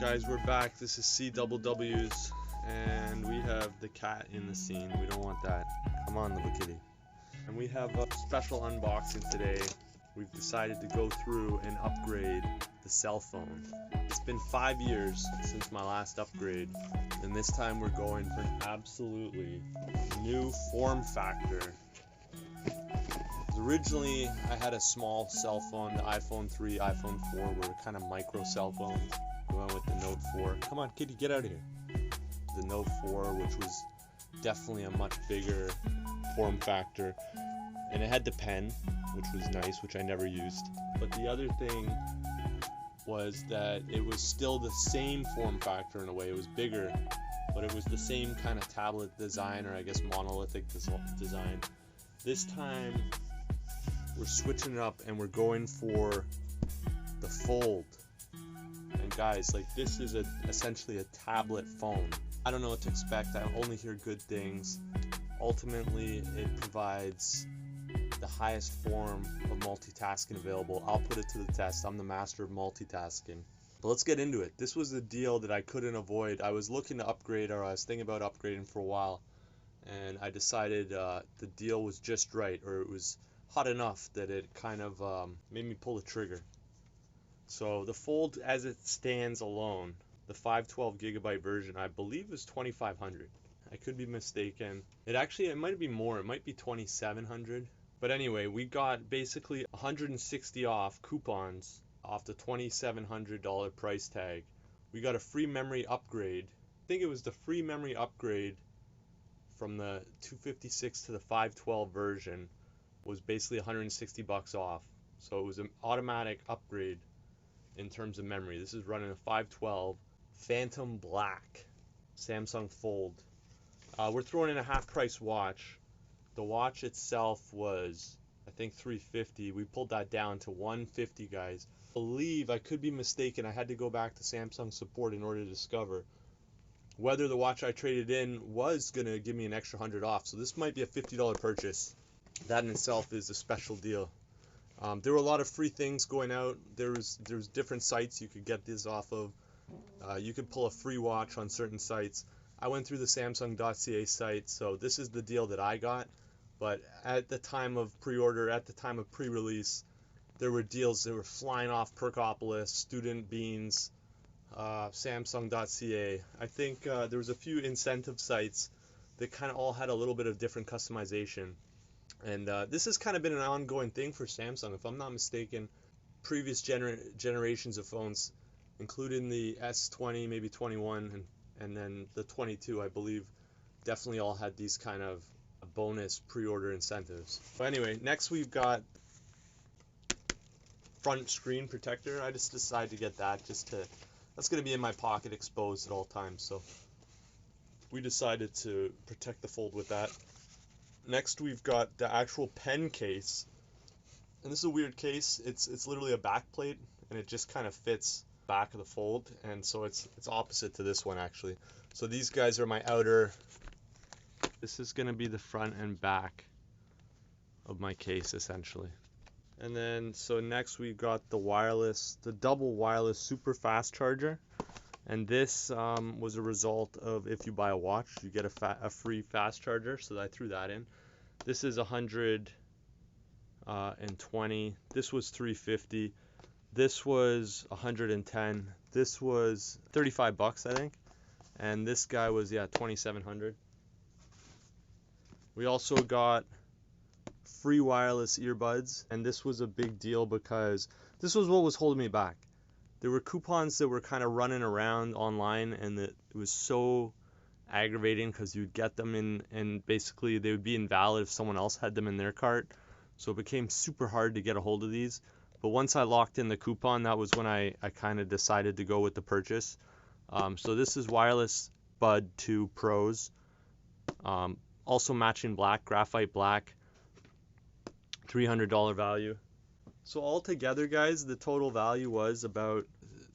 Guys, we're back. This is CWWS, and we have the cat in the scene. We don't want that. Come on, little kitty. And we have a special unboxing today. We've decided to go through and upgrade the cell phone. It's been 5 years since my last upgrade, and this time we're going for an absolutely new form factor. Originally, I had a small cell phone. The iPhone 3, iPhone 4 were kind of micro cell phones. We went with the Note 4. Come on, kitty, get out of here. The Note 4, which was definitely a much bigger form factor. And it had the pen, which was nice, which I never used. But the other thing was that it was still the same form factor in a way. It was bigger, but it was the same kind of tablet design, or I guess monolithic design. This time, we're switching it up and we're going for the Fold. And guys, like, this is essentially a tablet phone. I don't know what to expect. I only hear good things. Ultimately, it provides the highest form of multitasking available. I'll put it to the test. I'm the master of multitasking. But let's get into it. This was a deal that I couldn't avoid. I was looking to upgrade, or I was thinking about upgrading for a while, and I decided the deal was just right, or it was hot enough that it kind of made me pull the trigger. So the Fold, as it stands alone, the 512 gigabyte version, I believe is $2,500. I could be mistaken. It might be more. It might be $2,700. But anyway, we got basically 160 off coupons off the $2,700 price tag. We got a free memory upgrade. I think it was the free memory upgrade from the 256 to the 512 version was basically 160 bucks off. So it was an automatic upgrade in terms of memory. This is running a 512 Phantom Black Samsung Fold. We're throwing in a half price watch. The watch itself was, I think, $350. We pulled that down to $150, guys. I believe, I could be mistaken, I had to go back to Samsung support in order to discover whether the watch I traded in was going to give me an extra $100 off. So this might be a $50 purchase. That in itself is a special deal. There were a lot of free things going out. There's different sites you could get this off of. You could pull a free watch on certain sites. I went through the Samsung.ca site, so this is the deal that I got. But at the time of pre-order, at the time of pre-release, there were deals that were flying off Perkopolis, Student Beans, Samsung.ca. I think there was a few incentive sites that kind of all had a little bit of different customization. And this has kind of been an ongoing thing for Samsung. If I'm not mistaken, previous generations of phones, including the S20, maybe 21, and then the 22, I believe, definitely all had these kind of bonus pre-order incentives. But anyway, next we've got front screen protector. I just decided to get that that's going to be in my pocket exposed at all times. So we decided to protect the Fold with that. Next, we've got the actual pen case, and this is a weird case. It's literally a back plate, and it just kind of fits back of the Fold, and so it's opposite to this one actually. So these guys are my outer. This is going to be the front and back of my case essentially. And then so next we got the double wireless super fast charger. And this was a result of, if you buy a watch, you get a free fast charger, so I threw that in. This is 120. This was 350. This was 110. This was 35 bucks, I think. And this guy was, yeah, 2,700. We also got free wireless earbuds, and this was a big deal because this was what was holding me back. There were coupons that were kind of running around online, and it was so aggravating because you'd get them in, and basically they would be invalid if someone else had them in their cart. So it became super hard to get a hold of these. But once I locked in the coupon, that was when I kind of decided to go with the purchase. So this is wireless Bud 2 Pros. Also matching black, graphite black, $300 value. So altogether, guys, the total value was about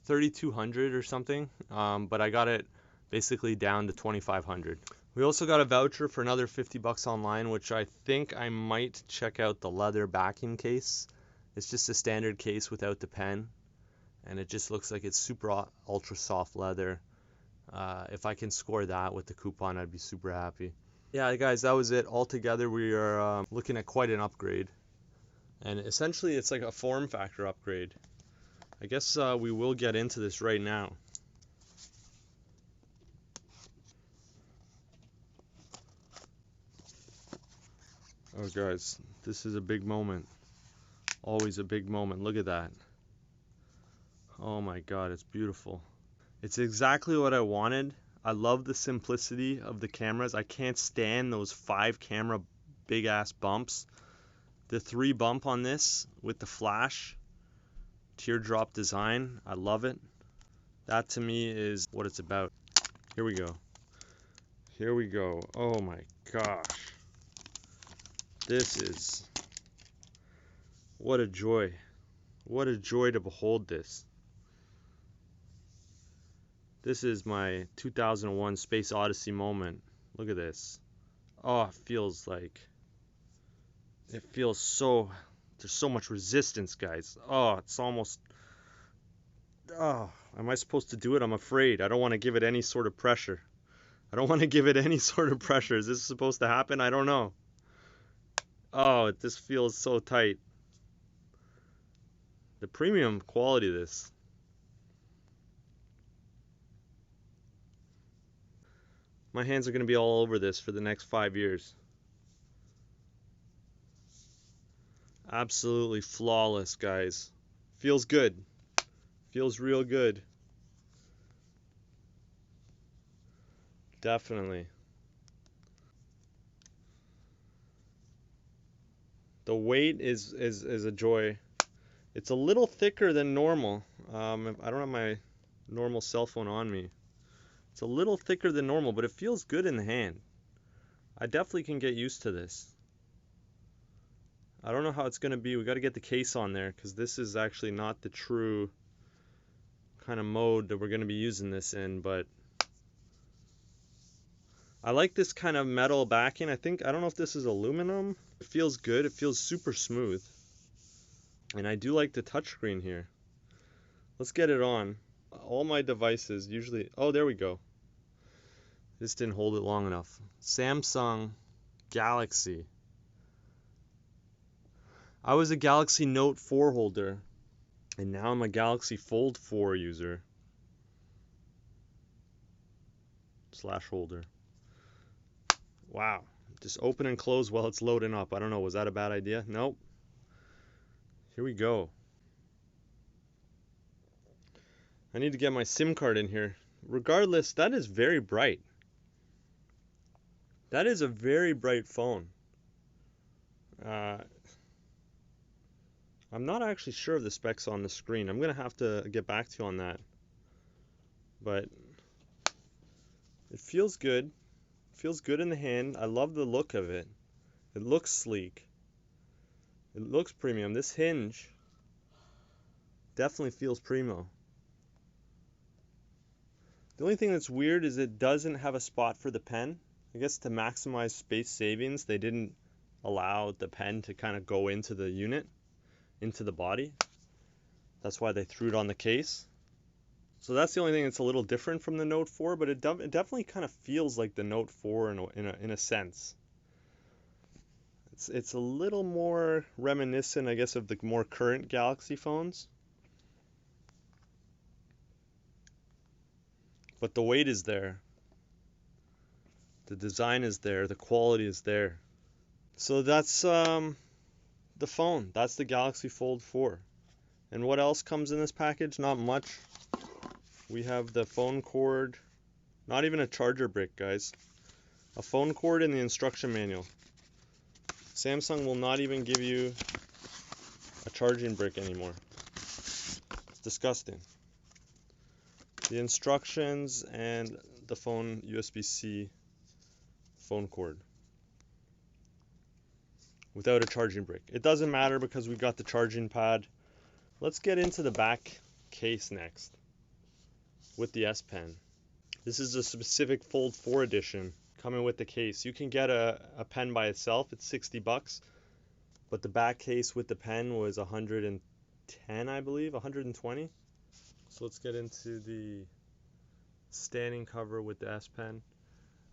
$3,200 or something, but I got it basically down to $2,500. We also got a voucher for another 50 bucks online, which I think I might check out the leather backing case. It's just a standard case without the pen, and it just looks like it's super ultra soft leather. If I can score that with the coupon, I'd be super happy. Yeah, guys, that was it. Altogether, we are looking at quite an upgrade, and essentially it's like a form factor upgrade. I guess we will get into this right now. Oh, guys, this is a big moment. Always a big moment. Look at that. Oh my God, it's beautiful. It's exactly what I wanted. I love the simplicity of the cameras. I can't stand those 5 camera big ass bumps. The 3 bump on this with the flash teardrop design, I love it. That to me is what it's about. Here we go. Here we go. Oh my gosh. This is, what a joy. What a joy to behold this. This is my 2001 Space Odyssey moment. Look at this. Oh, it feels so, there's so much resistance, guys. Oh, it's almost, oh, am I supposed to do it? I'm afraid. I don't want to give it any sort of pressure. I don't want to give it any sort of pressure. Is this supposed to happen? I don't know. Oh, this feels so tight. The premium quality of this. My hands are going to be all over this for the next 5 years. Absolutely flawless, guys. Feels good. Feels real good. Definitely. The weight is a joy. It's a little thicker than normal. I don't have my normal cell phone on me. It's a little thicker than normal, but it feels good in the hand. I definitely can get used to this. I don't know how it's going to be. We got to get the case on there because this is actually not the true kind of mode that we're going to be using this in, but I like this kind of metal backing. I don't know if this is aluminum. It feels good. It feels super smooth. And I do like the touchscreen here. Let's get it on. All my devices usually, oh, there we go. This didn't hold it long enough. Samsung Galaxy. I was a Galaxy Note 4 holder, and now I'm a Galaxy Fold 4 user. / holder. Wow. Just open and close while it's loading up. I don't know, was that a bad idea? Nope. Here we go. I need to get my SIM card in here. Regardless, that is very bright. That is a very bright phone. I'm not actually sure of the specs on the screen. I'm going to have to get back to you on that. But it feels good. It feels good in the hand. I love the look of it. It looks sleek. It looks premium. This hinge definitely feels primo. The only thing that's weird is it doesn't have a spot for the pen. I guess to maximize space savings, they didn't allow the pen to kind of go into the unit, into the body. That's why they threw it on the case. So that's the only thing that's a little different from the Note 4, but it definitely kind of feels like the Note 4 in a sense. It's a little more reminiscent, I guess, of the more current Galaxy phones. But the weight is there. The design is there. The quality is there. So that's the phone. That's the Galaxy Fold 4. And what else comes in this package? Not much. We have the phone cord. Not even a charger brick, guys. A phone cord and the instruction manual. Samsung will not even give you a charging brick anymore. It's disgusting. The instructions and the phone USB-C phone cord without a charging brick. It doesn't matter because we got the charging pad. Let's get into the back case next with the S Pen. This is a specific Fold 4 edition coming with the case. You can get a pen by itself. It's $60, but the back case with the pen was 110, I believe, 120. So let's get into the standing cover with the S Pen.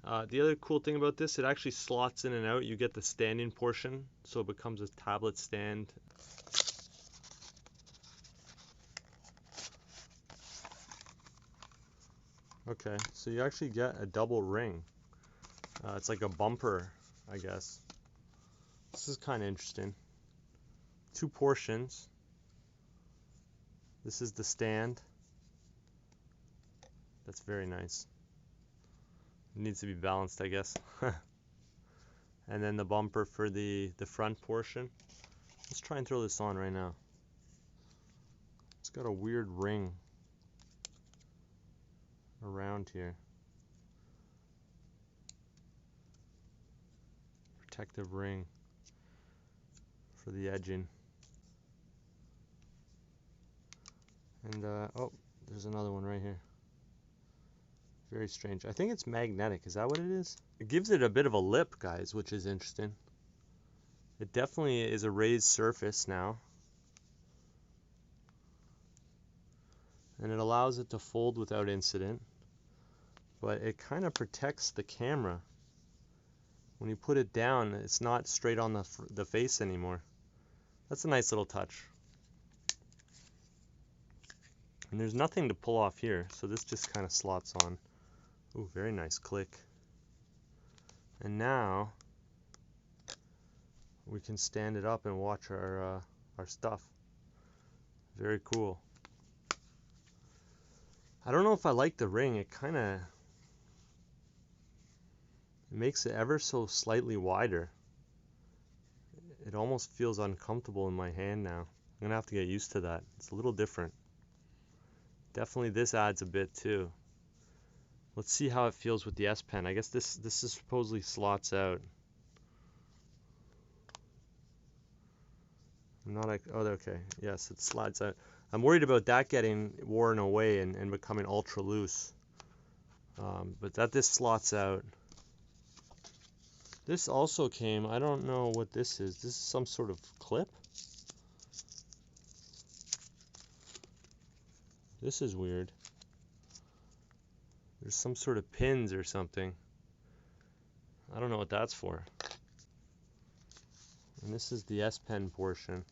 The other cool thing about this, it actually slots in and out. You get the standing portion, so it becomes a tablet stand. Okay, so you actually get a double ring. It's like a bumper, I guess. This is kind of interesting. 2 portions. This is the stand. That's very nice. It needs to be balanced, I guess. And then the bumper for the front portion. Let's try and throw this on right now. It's got a weird ring around here. Protective ring for the edging. And oh, there's another one right here. Very strange. I think it's magnetic. Is that what it is? It gives it a bit of a lip, guys, which is interesting. It definitely is a raised surface now. And it allows it to fold without incident. But it kind of protects the camera. When you put it down, it's not straight on the face anymore. That's a nice little touch. And there's nothing to pull off here, so this just kind of slots on. Ooh, very nice click. And now we can stand it up and watch our stuff. Very cool. I don't know if I like the ring. It kind of makes it ever so slightly wider. It almost feels uncomfortable in my hand now. I'm gonna have to get used to that. It's a little different. Definitely this adds a bit too. Let's see how it feels with the S Pen. I guess this is supposedly slots out. I'm not like, oh, okay. Yes, it slides out. I'm worried about that getting worn away and becoming ultra loose. But this slots out. This also came, I don't know what this is. This is some sort of clip? This is weird. There's some sort of pins or something. I don't know what that's for. And this is the S Pen portion.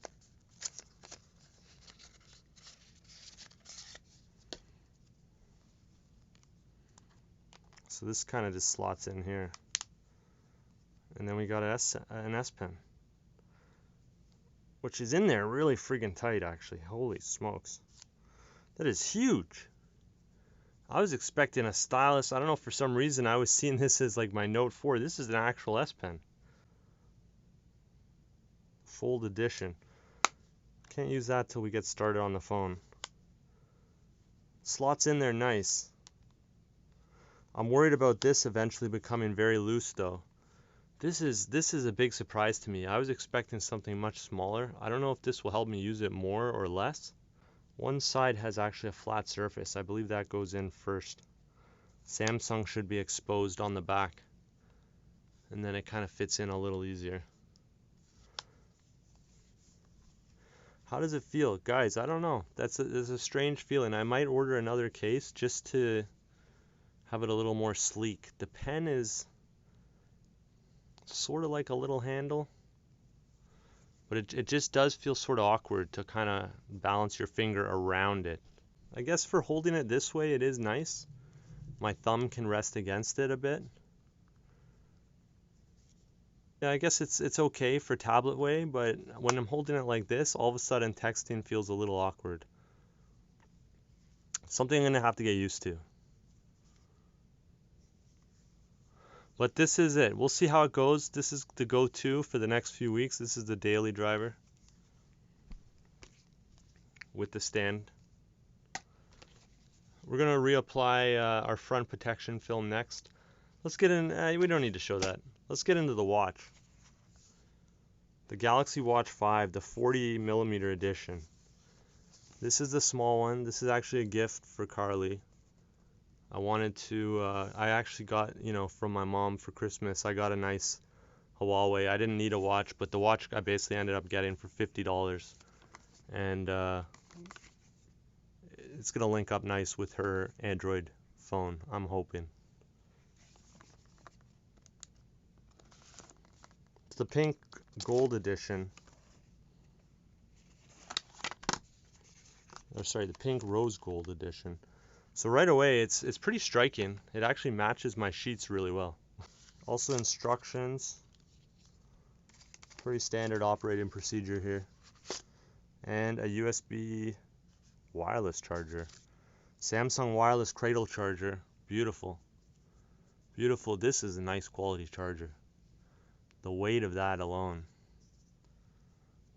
So this kind of just slots in here. And then we got an S Pen, which is in there really friggin' tight, actually. Holy smokes. That is huge. I was expecting a stylus. I don't know, for some reason I was seeing this as like my Note 4. This is an actual S Pen. Fold edition. Can't use that till we get started on the phone. Slots in there nice. I'm worried about this eventually becoming very loose though. This is a big surprise to me. I was expecting something much smaller. I don't know if this will help me use it more or less. One side has actually a flat surface. I believe that goes in first. Samsung should be exposed on the back. And then it kind of fits in a little easier. How does it feel? Guys, I don't know. It's a strange feeling. I might order another case just to have it a little more sleek. The pen is sort of like a little handle, but it just does feel sort of awkward to kind of balance your finger around it. I guess for holding it this way, it is nice. My thumb can rest against it a bit. Yeah, I guess it's okay for tablet way, but when I'm holding it like this, all of a sudden texting feels a little awkward. Something I'm gonna have to get used to. But this is it. We'll see how it goes. This is the go-to for the next few weeks. This is the daily driver with the stand. We're going to reapply our front protection film next. Let's get in. We don't need to show that. Let's get into the watch. The Galaxy Watch 5, the 40mm edition. This is the small one. This is actually a gift for Carly. I actually got, from my mom for Christmas, I got a nice Huawei. I didn't need a watch, but the watch I basically ended up getting for $50. And it's gonna link up nice with her Android phone, I'm hoping. It's the pink gold edition. Or sorry, the pink rose gold edition. So right away, it's pretty striking. It actually matches my sheets really well. Also instructions. Pretty standard operating procedure here. And a USB wireless charger. Samsung wireless cradle charger. Beautiful. Beautiful. This is a nice quality charger. The weight of that alone.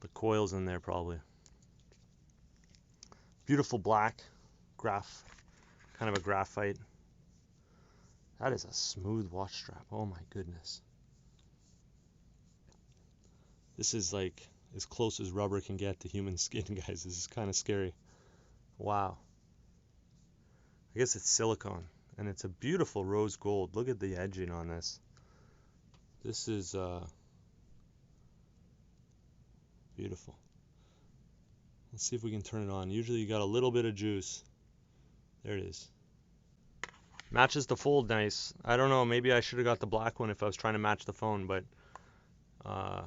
The coils in there probably. Beautiful black kind of a graphite. That is a smooth watch strap. Oh my goodness. This is like as close as rubber can get to human skin, guys. This is kind of scary. Wow. I guess it's silicone, and it's a beautiful rose gold. Look at the edging on this. This is beautiful. Let's see if we can turn it on. Usually you got a little bit of juice. There it is. Matches the fold nice. I don't know, maybe I should have got the black one if I was trying to match the phone, but I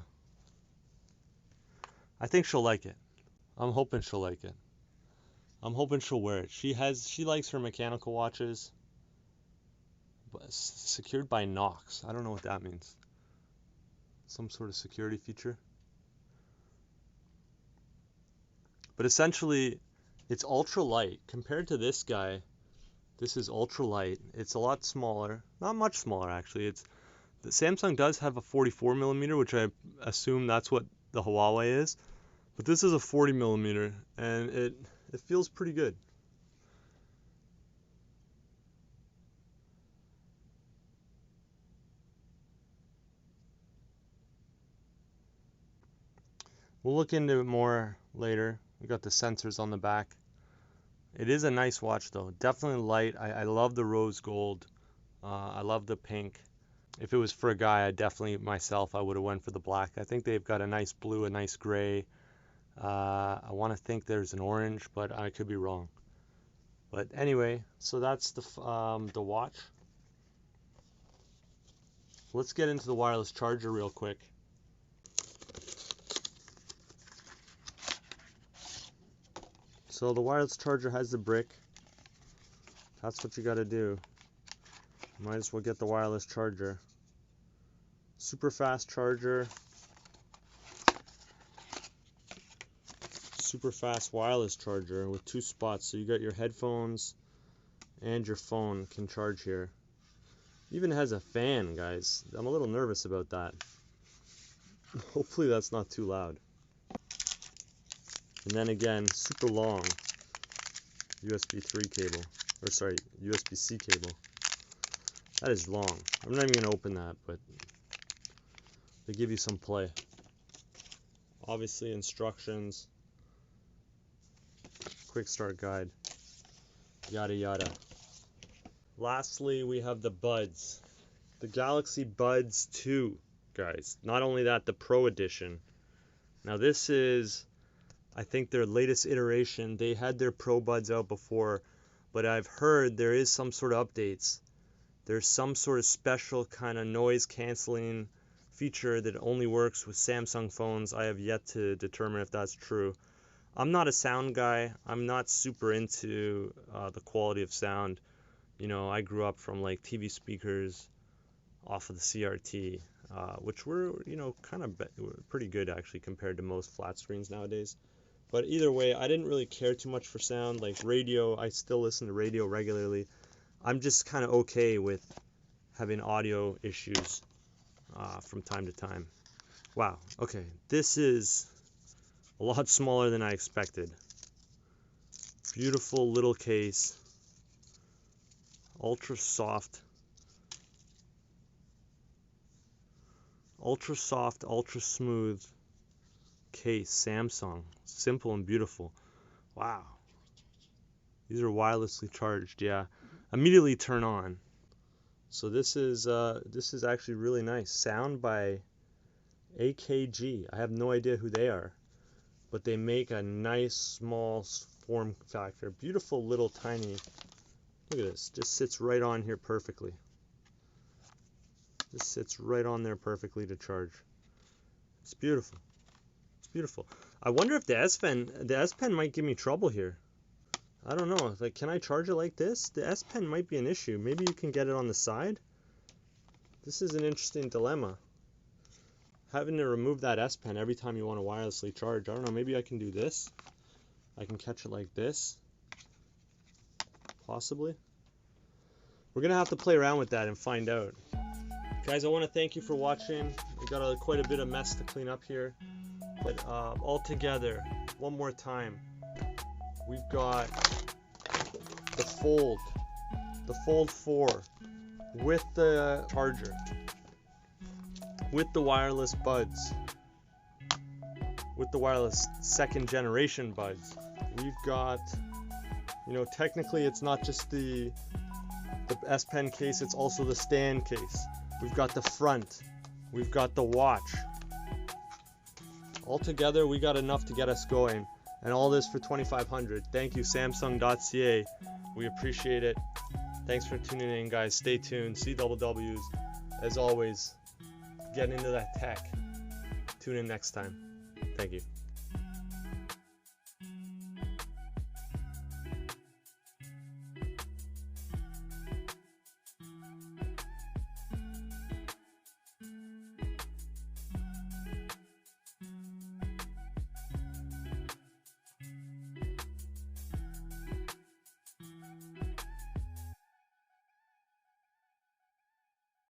think she'll like it. I'm hoping she'll like it. I'm hoping she'll wear it. She likes her mechanical watches, but secured by Knox. I don't know what that means. Some sort of security feature. But essentially, it's ultra light. Compared to this guy, this is ultra light. It's a lot smaller. Not much smaller, actually. The Samsung does have a 44 millimeter, which I assume that's what the Huawei is. But this is a 40 millimeter, and it feels pretty good. We'll look into it more later. We got the sensors on the back. It is a nice watch though. Definitely light. I love the rose gold. I love the pink. If it was for a guy, I would have went for the black. I think they've got a nice blue, a nice gray. I want to think there's an orange, but I could be wrong. But anyway, so that's the watch. Let's get into the wireless charger real quick. So the wireless charger has the brick. That's what you got to do. Might as well get the wireless charger. Super fast charger. Super fast wireless charger with 2 spots. So you got your headphones and your phone can charge here. Even has a fan, guys. I'm a little nervous about that. Hopefully that's not too loud. And then again, super long USB 3 cable, or sorry, USB-C cable. That is long. I'm not even going to open that, but they give you some play. Obviously instructions, quick start guide, yada yada. Lastly, we have the Buds. The Galaxy Buds 2, guys. Not only that, the Pro Edition. Now this is, I think, their latest iteration. They had their Pro Buds out before, but I've heard there is some sort of updates. There's some sort of special kind of noise canceling feature that only works with Samsung phones. I have yet to determine if that's true. I'm not a sound guy. I'm not super into the quality of sound. You know, I grew up from like TV speakers off of the CRT, which were, you know, kind of pretty good actually compared to most flat screens nowadays. But either way, I didn't really care too much for sound. Like radio, I still listen to radio regularly. I'm just kind of okay with having audio issues from time to time. Wow, okay, this is a lot smaller than I expected. Beautiful little case. Ultra soft, ultra smooth case. Samsung, simple and beautiful. Wow, these are wirelessly charged. Yeah, immediately turn on. So this is actually really nice. Sound by AKG. I have no idea who they are, but they make a nice small form factor. Beautiful little tiny, look at this, just sits right on here perfectly. Just sits right on there perfectly to charge. It's beautiful. It's beautiful. I wonder if the S Pen might give me trouble here. I don't know. Like, can I charge it like this? The S Pen might be an issue. Maybe you can get it on the side. This is an interesting dilemma. Having to remove that S Pen every time you want to wirelessly charge. I don't know. Maybe I can do this. I can catch it like this. Possibly. We're going to have to play around with that and find out. Guys, I want to thank you for watching. We got quite a bit of mess to clean up here. But all together, one more time, we've got the Fold 4 with the charger, with the wireless buds, with the wireless 2nd generation buds. We've got, you know, technically it's not just the S Pen case, it's also the stand case. We've got the front, we've got the watch. Altogether, we got enough to get us going, and all this for $2,500. Thank you, Samsung.ca. We appreciate it. Thanks for tuning in, guys. Stay tuned. CWWS, as always, getting into that tech. Tune in next time. Thank you.